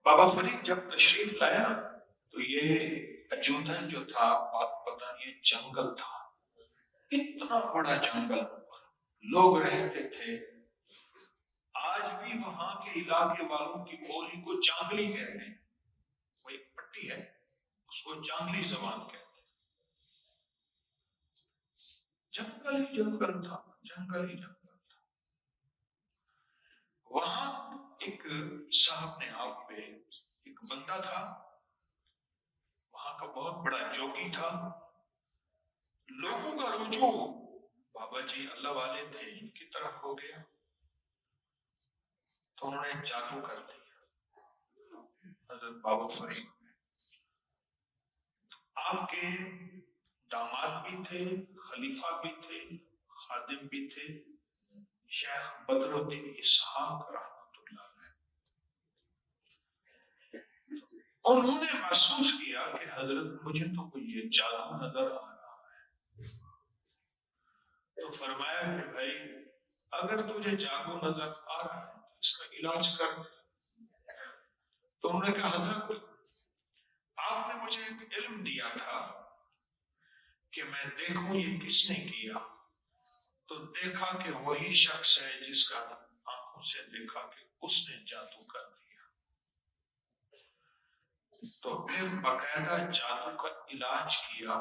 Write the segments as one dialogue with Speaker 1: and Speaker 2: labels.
Speaker 1: بابا فرید جب تشریف لایا تو یہ اجودھن جو تھا پاک یہ جنگل تھا، اتنا بڑا جنگل، لوگ رہتے تھے۔ آج بھی وہاں کے علاقے والوں کی بولی کو جانگلی کہتے ہیں، وہ ایک پٹی ہے، اس کو جانگلی زبان کہتے ہیں۔ جنگل ہی جنگل تھا، جنگل ہی جنگل تھا۔ وہاں ایک صاحب نے آپ پہ ایک بندہ تھا، وہاں کا بہت بڑا جوگی تھا۔ لوگوں کا رجوع بابا جی اللہ والے تھے ان کی طرف ہو گیا، تو انہوں نے جادو کر دیا حضرت بابا فرید میں۔ آپ کے داماد بھی تھے، خلیفہ بھی تھے، خادم بھی تھے، شیخ بدر الدین اسحاق رحمۃ اللہ علیہ۔ انہوں نے محسوس کیا کہ حضرت مجھے تو کوئی یہ جادو نظر آ رہا ہے، تو فرمایا کہ بھائی اگر تجھے جادو نظر آ رہا ہے تو اس کا علاج کر۔ تو انہوں نے کہا حضرت آپ نے مجھے ایک علم دیا تھا کہ میں دیکھوں یہ کس نے کیا، تو دیکھا کہ وہی شخص ہے جس کا آنکھوں سے دیکھا کہ اس نے جادو کر دیا۔ تو پھر باقاعدہ جادو کا علاج کیا،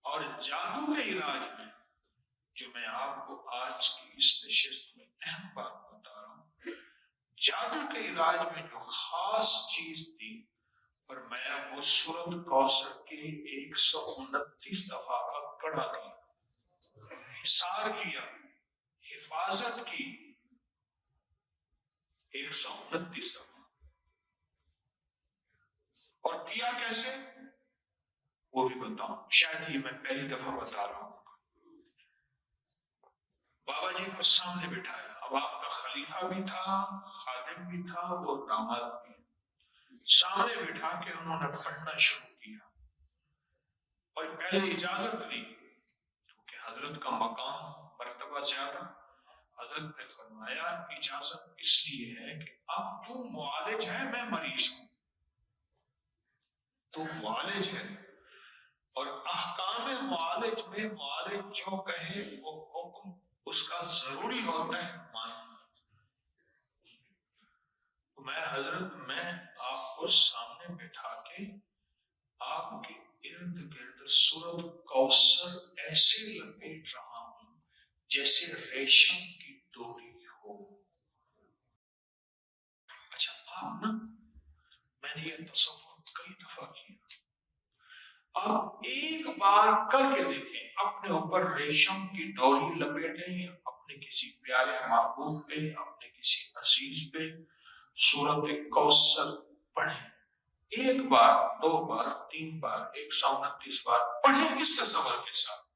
Speaker 1: اور جادو کے علاج میں جو میں آپ کو آج کی اس نشست میں اہم بات بتا رہا ہوں، جادو کے علاج میں جو خاص چیز تھی فرمایا وہ سورۃ کوثر کے 129 دفعہ کا کڑا کیا، حصار کیا، حفاظت کی 129 دفعہ۔ اور کیا کیسے وہ بھی بتاؤں، شاید یہ میں پہلی دفعہ بتا رہا ہوں۔ بابا جی کو سامنے بٹھایا، اب آپ کا خلیفہ بھی تھا، خادم بھی تھا، وہ داماد بھی، سامنے بٹھا کے انہوں نے پڑھنا شروع کیا، اور پہلے اجازت لی کیونکہ حضرت کا مقام مرتبہ زیادہ۔ حضرت نے فرمایا اجازت اس لیے ہے کہ اب تو معالج ہے، میں مریض ہوں، تو معالج ہے، اور احکام معالج میں معالج جو کہے وہ حکم اس کا ضروری ہوتا ہے ماننا۔ تو میں حضرت میں آپ کو سامنے بٹھا کے آپ کے ارد گرد سورۃ کوثر ایسے لپیٹ رہا ہوں جیسے ریشم کی ڈوری ہو۔ اچھا آپ نا، میں نے یہ تصور کئی دفعہ کیا، آپ ایک بار کر کے دیکھیں، اپنے اوپر ریشم کی ڈوری لپیٹیں، اپنے کسی پیارے محبوب پہ، اپنے کسی عزیز پہ سورۃ کوثر پڑھیں، ایک بار، دو بار، تین بار، 129 بار پڑھیں اس تصور کے ساتھ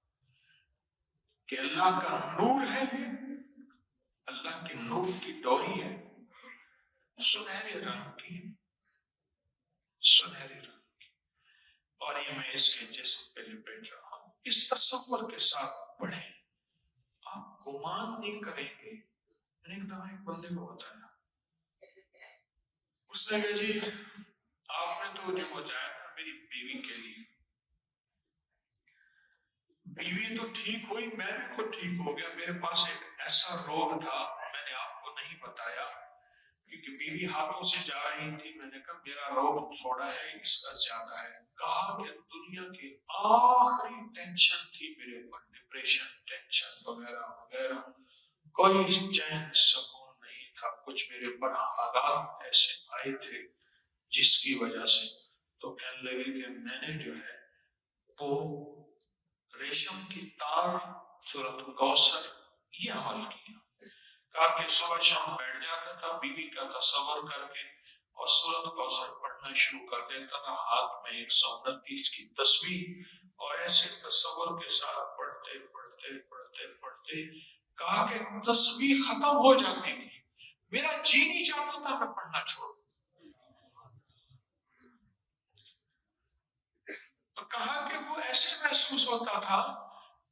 Speaker 1: کہ اللہ کا نور ہے، اللہ کے نور کی ڈوری ہے، سنہرے رنگ کی، سنہرے رنگ کی، اور یہ میں اس کے جسم پہ لپیٹ رہا ہوں۔ اس تصور کے ساتھ پڑھیں، آپ گمان نہیں کریں گے۔ میں نے ایک دفعہ ایک بندے کو بتایا، اس نے کہا جی آپ نے تو جو بچایا تھا میری بیوی کے لیے، بیوی تو ٹھیک ہوئی، میں بھی خود ٹھیک ہو گیا، میرے پاس ایک ایسا روگ تھا میں نے آپ کو نہیں بتایا کیونکہ بیوی ہاتھوں سے جا رہی تھی، میں نے کہا میرا روگ تھوڑا ہے، اس کا زیادہ ہے۔ کہا کہ دنیا کی آخری ٹینشن تھی میرے اوپر، ڈپریشن، ٹینشن وغیرہ وغیرہ، کوئی چین سکون نہیں تھا، کچھ میرے اوپر حالات ایسے آئے تھے جس کی وجہ سے، تو کہنے لگے کہ میں نے جو ہے وہ ریشم کی تار، سورۃ کوثر، یہ عمل کیا۔ کہا کہ صبح شام بیٹھ جاتا تھا بیوی کا تصور کر کے اور سورۃ کوثر پڑھنا شروع کر دیتا تھا، ہاتھ میں 129 کی تسبیح، اور ایسے تصور کے ساتھ پڑھتے پڑھتے پڑھتے پڑھتے کہا کہ تسبیح ختم ہو جاتی تھی، میرا جی نہیں چاہتا تھا میں پڑھنا چھوڑ۔ تو کہا کہ وہ ایسے محسوس ہوتا تھا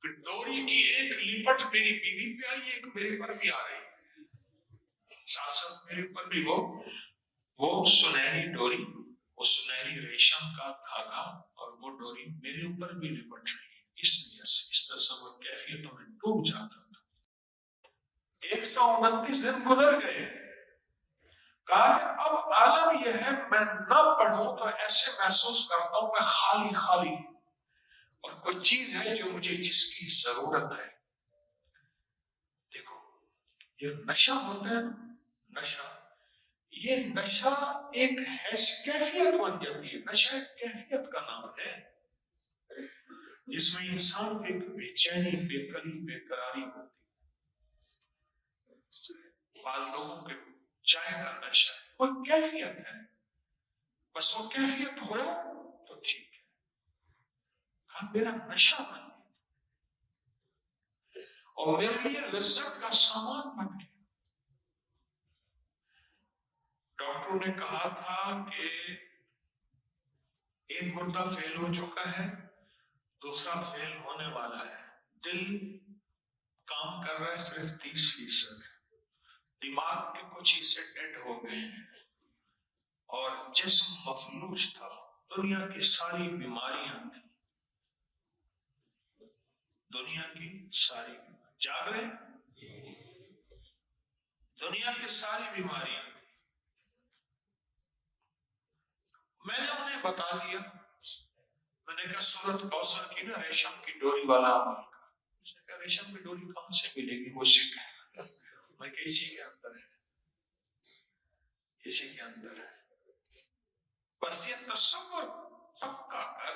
Speaker 1: کہ ڈوری کی ایک لپٹ میری بیوی پہ آئی، ایک میرے پر بھی آ رہی، ساتھ ساتھ میرے پر بھی وہ وہ سنہری ڈوری، وہ سنہری ریشم کا دھاگا اور وہ ڈوری میرے اوپر بھی لپٹ رہی ہے، اس وجہ سے اس تصور کیفیتوں میں ڈوب جاتا تھا۔ 129 دن گزر گئے، کہا کہ اب عالم یہ ہے میں نہ پڑھوں تو ایسے محسوس کرتا ہوں میں خالی خالی، اور کوئی چیز ہے جو مجھے جس کی ضرورت ہے۔ دیکھو یہ نشہ ہوتا ہے، نشہ، یہ نشہ ایک کیفیت بن جاتی ہے۔ نشہ ایک کیفیت کا نام ہے جس میں انسان کو ایک بے چینی، بے قلی، بے قراری ہوتی ہے۔ بعض لوگوں کے چائے کا نشہ ہے، وہ کیفیت ہے، بس وہ کیفیت ہو تو ٹھیک ہے۔ کہا میرا نشہ بن گیا اور میرے لیے لذت کا سامان بن گیا۔ ڈاکٹروں نے کہا تھا کہ ایک گردہ فیل ہو چکا ہے، دوسرا فیل ہونے والا ہے، دل کام کر رہا ہے صرف 30%، دماغ کے کچھ حصے ڈیڈ ہو گئے ہیں اور جسم مفلوج تھا، دنیا کی ساری بیماریاں تھیں، دنیا کی ساری جاگ رہے، دنیا کی ساری بیماریاں تھیں۔ میں نے انہیں بتا دیا، میں نے کہا سورۃ کوثر کی نا ریشم کی ڈوری والا عمل کا۔ اس نے کہا ریشم کی ڈوری کہاں سے ملے گی؟ وہ شکر میں کہ اسی کے اندر ہے، اسی کے اندر ہے۔ بس یہ تصور پکا کر،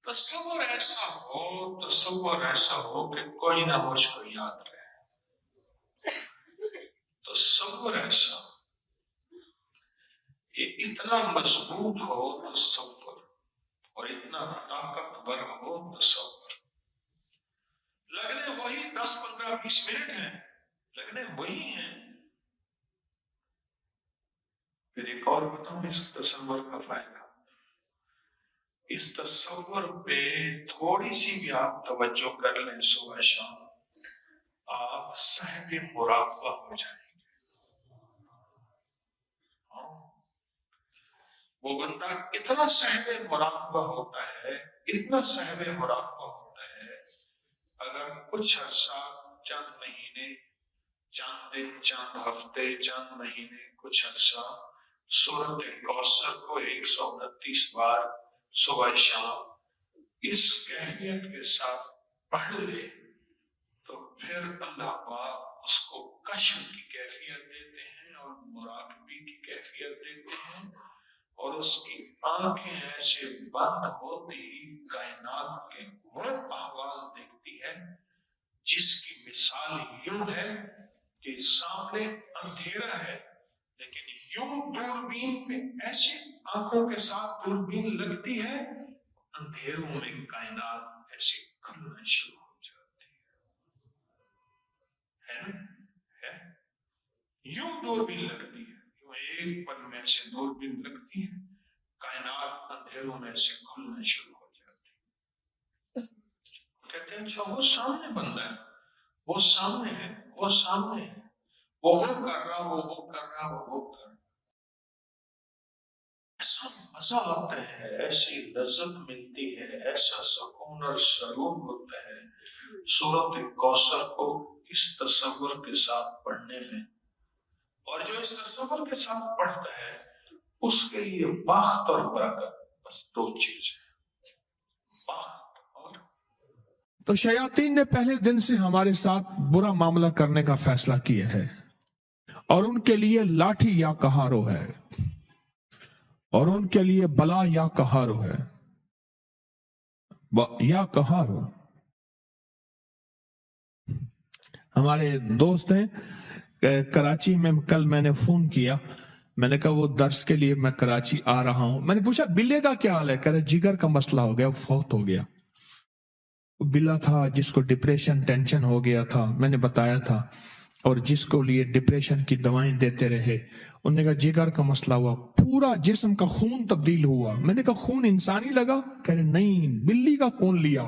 Speaker 1: تصور ایسا ہو کہ کوئی نہ مجھ کو یاد رہے، تصور ایسا، یہ اتنا مضبوط ہو تصور اور اتنا طاقتور ہو تصور، لگنے وہی 10 15 20 منٹ ہیں، لگنے وہی ہیں۔ پھر ایک اور بتاؤں اس تصور کا فائدہ، اس تصور پہ تھوڑی سی بھی آپ توجہ کر لیں صبح شام، آپ صاحب مراقبہ ہو جائیں گے۔ وہ بندہ اتنا صاحب مراقبہ ہوتا ہے، اتنا صاحب مراقبہ ہوتا ہے، اگر کچھ عرصہ، چند مہینے، چند دن، چند ہفتے، چند مہینے، کچھ عرصہ سورۃ کوثر کو 129 بار صبح شام اس کیفیت کے ساتھ پڑھ لے تو پھر اللہ پاک اس کو کشف کی کیفیت دیتے ہیں اور مراقبے کی کیفیت دیتے ہیں، اور اس کی آنکھیں ایسے بند ہوتی ہی کائنات کے وہ احوال دیکھتی ہے جس کی مثال یوں ہے کہ سامنے اندھیرا ہے، لیکن یوں دوربین پہ ایسے آنکھوں کے ساتھ دوربین لگتی ہے، اندھیروں میں کائنات ایسے کھلنا شروع ہو جاتی ہے نا؟ ہے یوں دوربین لگتی ہے، جو ایک پل میں سے دوربین لگتی ہے، کائنات اندھیروں میں سے کھلنا شروع ہو جاتی ہے۔ کہتے ہیں اچھا وہ سامنے بندہ ہے، وہ سامنے ہے، وہ سامنے ہے، وہ کر رہا، وہ کر رہا، وہ کر رہا، ایسا مزہ آتا ہے، ایسی لذت ملتی ہے، ایسا سکون اور سرور ہوتا ہے سورۃ کوثر کو اس تصور کے ساتھ پڑھنے میں، اور جو اس تصور کے ساتھ پڑھتا ہے اس کے لیے بخت اور برکت بس 2 چیز ہے، بخت اور۔
Speaker 2: تو شیاطین نے پہلے دن سے ہمارے ساتھ برا معاملہ کرنے کا فیصلہ کیا ہے، اور ان کے لیے لاٹھی یا کہارو ہے، اور ان کے لیے بلا یا کہارو ہے، یا کہارو۔ ہمارے دوست ہیں کراچی میں، کل میں نے فون کیا، میں نے کہا وہ درس کے لیے میں کراچی آ رہا ہوں، میں نے پوچھا بلے کا کیا حال ہے؟ کہہ رہے جگر کا مسئلہ ہو گیا، فوت ہو گیا۔ بلا تھا جس کو ڈپریشن ٹینشن ہو گیا تھا، میں نے بتایا تھا، اور جس کو لیے ڈپریشن کی دوائیں دیتے رہے، انہوں نے کہا جگر کا مسئلہ ہوا، پورا جسم کا خون تبدیل ہوا۔ میں نے کہا خون انسانی لگا؟ کہہ رہے نہیں، بلی کا خون لیا،